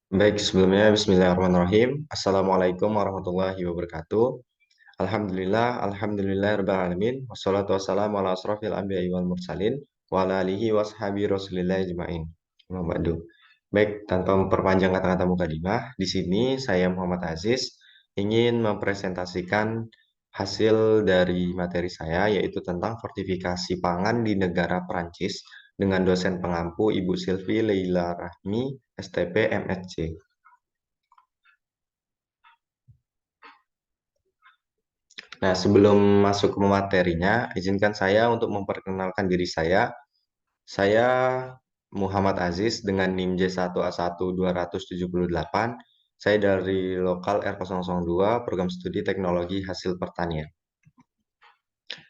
Baik, sebelumnya Bismillahirrahmanirrahim. Assalamualaikum warahmatullahi wabarakatuh. Alhamdulillah, alamin. Wassalatu wassalamu ala asrafil anbiya'i wal mursalin wa ala alihi wa sahbihi rasulillah ajma'in. Amma ba'du. Baik, tanpa memperpanjang kata-kata mukadimah, di sini saya Muhammad Aziz ingin mempresentasikan hasil dari materi saya yaitu tentang fortifikasi pangan di negara Perancis dengan dosen pengampu Ibu Silvi Leila Rahmi, STP MSc. Nah, sebelum masuk ke materinya, izinkan saya untuk memperkenalkan diri saya. Saya Muhammad Aziz dengan NIM J1A1 278. Saya dari lokal R002, Program Studi Teknologi Hasil Pertanian.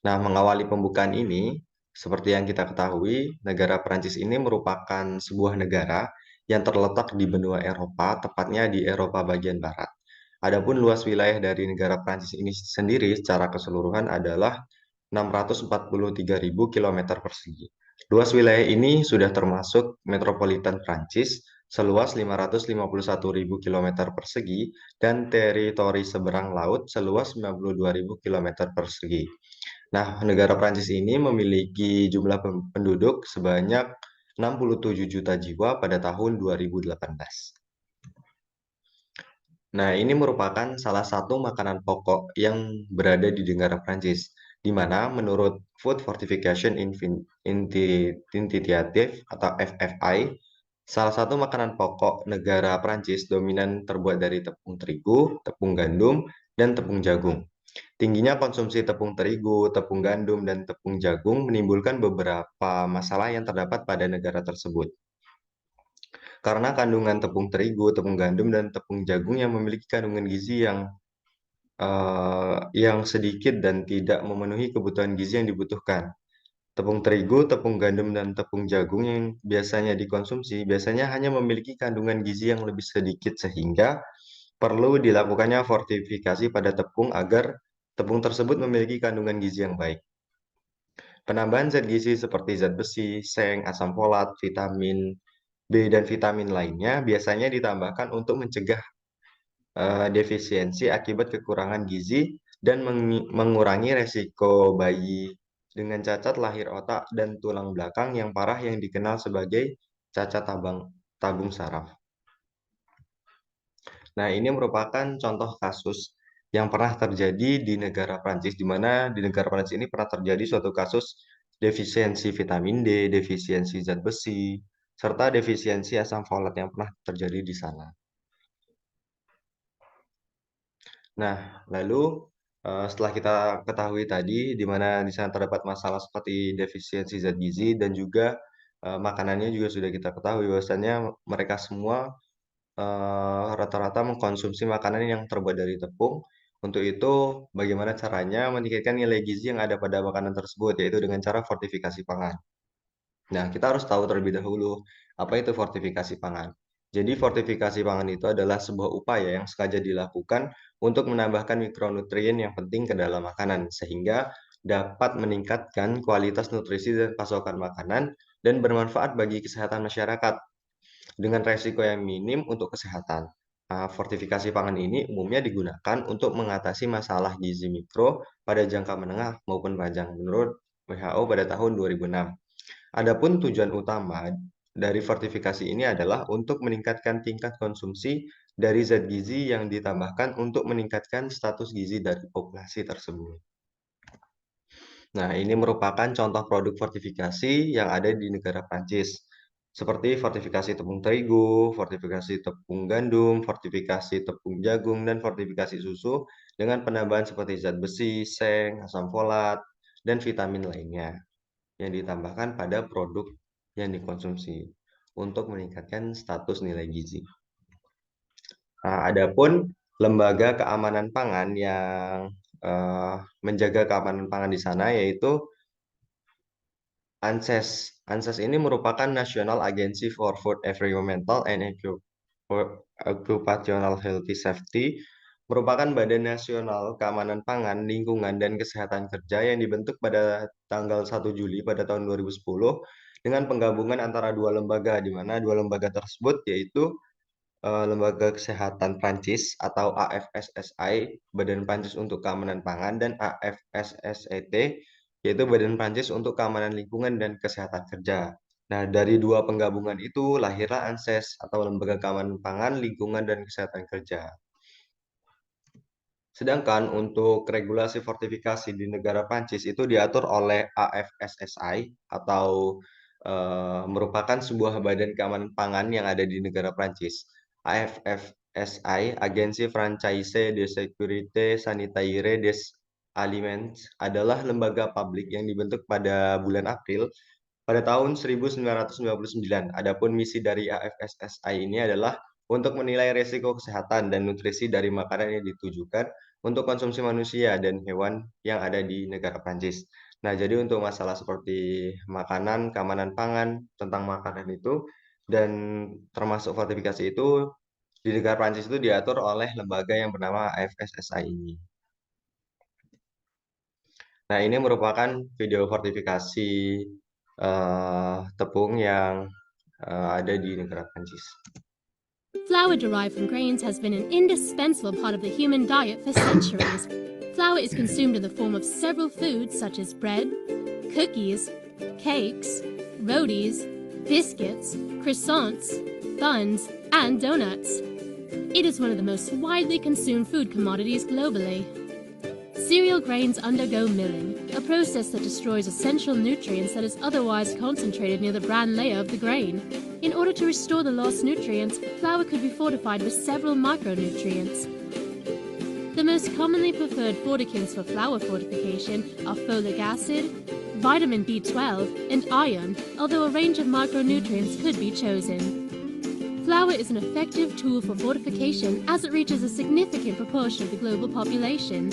Nah, mengawali pembukaan ini, seperti yang kita ketahui, negara Prancis ini merupakan sebuah negara yang terletak di benua Eropa, tepatnya di Eropa bagian barat. Adapun luas wilayah dari negara Prancis ini sendiri secara keseluruhan adalah 643.000 km persegi. Luas wilayah ini sudah termasuk metropolitan Prancis seluas 551.000 km persegi dan teritori seberang laut seluas 92.000 km persegi. Nah, negara Prancis ini memiliki jumlah penduduk sebanyak 67 juta jiwa pada tahun 2018. Nah, ini merupakan salah satu makanan pokok yang berada di negara Prancis, di mana menurut Food Fortification Initiative atau FFI, salah satu makanan pokok negara Prancis dominan terbuat dari tepung terigu, tepung gandum, dan tepung jagung. Tingginya konsumsi tepung terigu, tepung gandum, dan tepung jagung menimbulkan beberapa masalah yang terdapat pada negara tersebut. Karena kandungan tepung terigu, tepung gandum, dan tepung jagung yang memiliki kandungan gizi yang sedikit dan tidak memenuhi kebutuhan gizi yang dibutuhkan. Tepung terigu, tepung gandum, dan tepung jagung yang biasanya dikonsumsi biasanya hanya memiliki kandungan gizi yang lebih sedikit sehingga perlu dilakukannya fortifikasi pada tepung agar tepung tersebut memiliki kandungan gizi yang baik. Penambahan zat gizi seperti zat besi, seng, asam folat, vitamin B, dan vitamin lainnya biasanya ditambahkan untuk mencegah defisiensi akibat kekurangan gizi dan mengurangi resiko bayi dengan cacat lahir otak dan tulang belakang yang parah yang dikenal sebagai cacat tabung saraf. Nah, ini merupakan contoh kasus yang pernah terjadi di negara Prancis, di mana di negara Prancis ini pernah terjadi suatu kasus defisiensi vitamin D, defisiensi zat besi, serta defisiensi asam folat yang pernah terjadi di sana. Nah, lalu setelah kita ketahui tadi, di mana di sana terdapat masalah seperti defisiensi zat gizi dan juga makanannya juga sudah kita ketahui bahwasannya mereka semua rata-rata mengkonsumsi makanan yang terbuat dari tepung. Untuk itu, bagaimana caranya meningkatkan nilai gizi yang ada pada makanan tersebut, yaitu dengan cara fortifikasi pangan. Nah, kita harus tahu terlebih dahulu apa itu fortifikasi pangan. Jadi, fortifikasi pangan itu adalah sebuah upaya yang sengaja dilakukan untuk menambahkan mikronutrien yang penting ke dalam makanan, sehingga dapat meningkatkan kualitas nutrisi dan pasokan makanan dan bermanfaat bagi kesehatan masyarakat dengan resiko yang minim untuk kesehatan. Fortifikasi pangan ini umumnya digunakan untuk mengatasi masalah gizi mikro pada jangka menengah maupun panjang menurut WHO pada tahun 2006. Adapun tujuan utama dari fortifikasi ini adalah untuk meningkatkan tingkat konsumsi dari zat gizi yang ditambahkan untuk meningkatkan status gizi dari populasi tersebut. Nah, ini merupakan contoh produk fortifikasi yang ada di negara Prancis, seperti fortifikasi tepung terigu, fortifikasi tepung gandum, fortifikasi tepung jagung, dan fortifikasi susu dengan penambahan seperti zat besi, seng, asam folat, dan vitamin lainnya yang ditambahkan pada produk yang dikonsumsi untuk meningkatkan status nilai gizi. Nah, adapun lembaga keamanan pangan yang menjaga keamanan pangan di sana yaitu ANSES. ANSES ini merupakan National Agency for Food Environmental and Occupational Healthy Safety, merupakan badan nasional keamanan pangan, lingkungan, dan kesehatan kerja yang dibentuk pada tanggal 1 Juli pada tahun 2010 dengan penggabungan antara dua lembaga, di mana dua lembaga tersebut yaitu Lembaga Kesehatan Prancis atau AFSSI, Badan Prancis untuk Keamanan Pangan, dan AFSSET, yaitu Badan Prancis untuk Keamanan Lingkungan dan Kesehatan Kerja. Nah, dari dua penggabungan itu lahirlah ANSES atau Lembaga Keamanan Pangan, Lingkungan, dan Kesehatan Kerja. Sedangkan untuk regulasi fortifikasi di negara Prancis itu diatur oleh AFSSI atau merupakan sebuah badan keamanan pangan yang ada di negara Prancis. AFSSI, Agensi Française de Sécurité Sanitaire des Aliments, adalah lembaga publik yang dibentuk pada bulan April pada tahun 1999. Adapun misi dari AFSSI ini adalah untuk menilai risiko kesehatan dan nutrisi dari makanan yang ditujukan untuk konsumsi manusia dan hewan yang ada di negara Prancis. Nah, jadi untuk masalah seperti makanan, keamanan pangan, tentang makanan itu, dan termasuk fortifikasi itu, di negara Prancis itu diatur oleh lembaga yang bernama AFSSI ini. Nah, ini merupakan video fortifikasi tepung yang ada di negara Prancis. Flour derived from grains has been an indispensable part of the human diet for centuries. Flour is consumed in the form of several foods such as bread, cookies, cakes, rotis, biscuits, croissants, buns, and donuts. It is one of the most widely consumed food commodities globally. Cereal grains undergo milling, a process that destroys essential nutrients that is otherwise concentrated near the bran layer of the grain. In order to restore the lost nutrients, flour could be fortified with several micronutrients. The most commonly preferred forticants for flour fortification are folic acid, vitamin B12, and iron, although a range of micronutrients could be chosen. Flour is an effective tool for fortification as it reaches a significant proportion of the global population.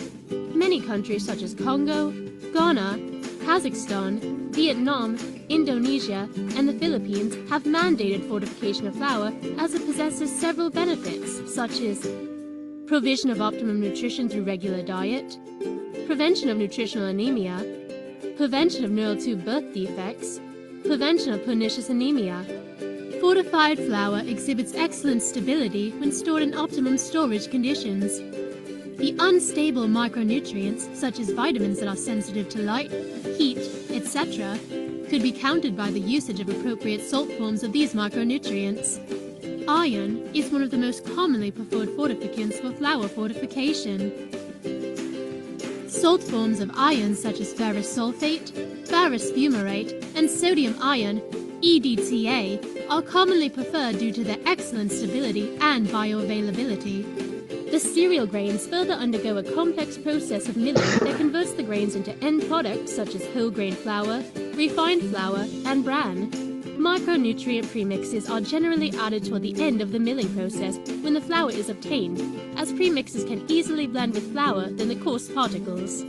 Many countries such as Congo, Ghana, Kazakhstan, Vietnam, Indonesia, and the Philippines have mandated fortification of flour as it possesses several benefits, such as provision of optimum nutrition through regular diet, prevention of nutritional anemia, prevention of neural tube birth defects, prevention of pernicious anemia. Fortified flour exhibits excellent stability when stored in optimum storage conditions. The unstable micronutrients, such as vitamins that are sensitive to light, heat, etc., could be countered by the usage of appropriate salt forms of these micronutrients. Iron is one of the most commonly preferred fortificants for flour fortification. Salt forms of iron such as ferrous sulfate, ferrous fumarate, and sodium iron, EDTA, are commonly preferred due to their excellent stability and bioavailability. The cereal grains further undergo a complex process of milling that converts the grains into end products such as whole grain flour, refined flour, and bran. Micronutrient premixes are generally added toward the end of the milling process when the flour is obtained, as premixes can easily blend with flour than the coarse particles.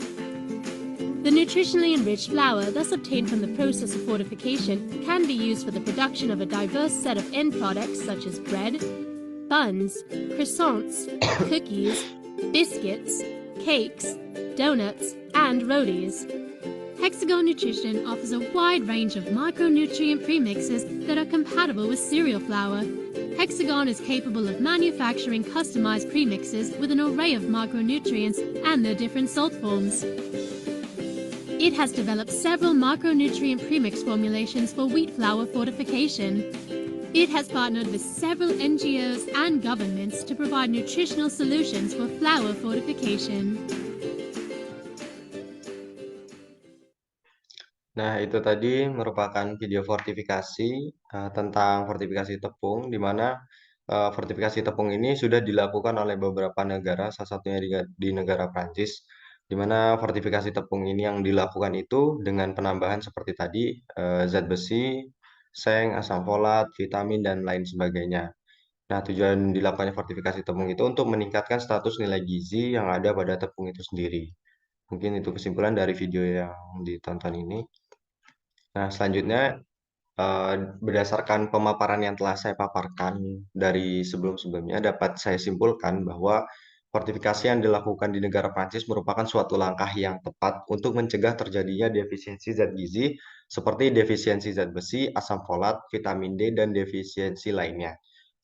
The nutritionally enriched flour thus obtained from the process of fortification can be used for the production of a diverse set of end products such as bread, buns, croissants, cookies, biscuits, cakes, donuts, and rotis. Hexagon Nutrition offers a wide range of micronutrient premixes that are compatible with cereal flour. Hexagon is capable of manufacturing customized premixes with an array of micronutrients and their different salt forms. It has developed several micronutrient premix formulations for wheat flour fortification. It has partnered with several NGOs and governments to provide nutritional solutions for flour fortification. Nah, itu tadi merupakan video fortifikasi tentang fortifikasi tepung, di mana fortifikasi tepung ini sudah dilakukan oleh beberapa negara, salah satunya di negara Prancis, di mana fortifikasi tepung ini yang dilakukan itu dengan penambahan seperti tadi zat besi, seng, asam folat, vitamin, dan lain sebagainya. Nah, tujuan dilakukannya fortifikasi tepung itu untuk meningkatkan status nilai gizi yang ada pada tepung itu sendiri. Mungkin itu kesimpulan dari video yang ditonton ini. Nah, selanjutnya berdasarkan pemaparan yang telah saya paparkan dari sebelum-sebelumnya, dapat saya simpulkan bahwa fortifikasi yang dilakukan di negara Prancis merupakan suatu langkah yang tepat untuk mencegah terjadinya defisiensi zat gizi seperti defisiensi zat besi, asam folat, vitamin D, dan defisiensi lainnya.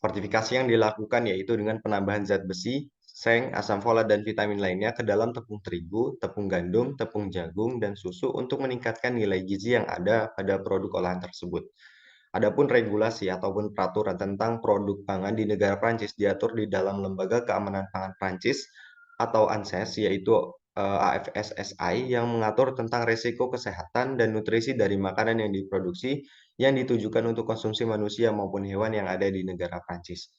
Fortifikasi yang dilakukan yaitu dengan penambahan zat besi, seng, asam folat, dan vitamin lainnya ke dalam tepung terigu, tepung gandum, tepung jagung, dan susu untuk meningkatkan nilai gizi yang ada pada produk olahan tersebut. Adapun regulasi ataupun peraturan tentang produk pangan di negara Prancis diatur di dalam Lembaga Keamanan Pangan Prancis atau ANSES, yaitu AFSSI, yang mengatur tentang risiko kesehatan dan nutrisi dari makanan yang diproduksi yang ditujukan untuk konsumsi manusia maupun hewan yang ada di negara Prancis.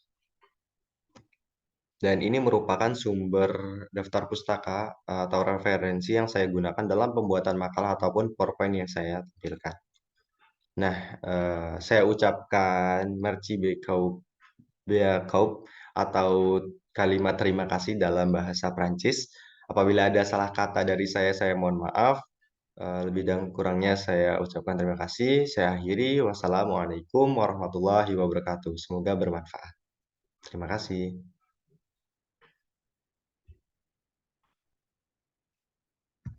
Dan ini merupakan sumber daftar pustaka atau referensi yang saya gunakan dalam pembuatan makalah ataupun PowerPoint yang saya tampilkan. Nah, saya ucapkan merci beaucoup atau kalimat terima kasih dalam bahasa Prancis. Apabila ada salah kata dari saya mohon maaf. Lebih dan kurangnya saya ucapkan terima kasih. Saya akhiri. Wassalamualaikum warahmatullahi wabarakatuh. Semoga bermanfaat. Terima kasih.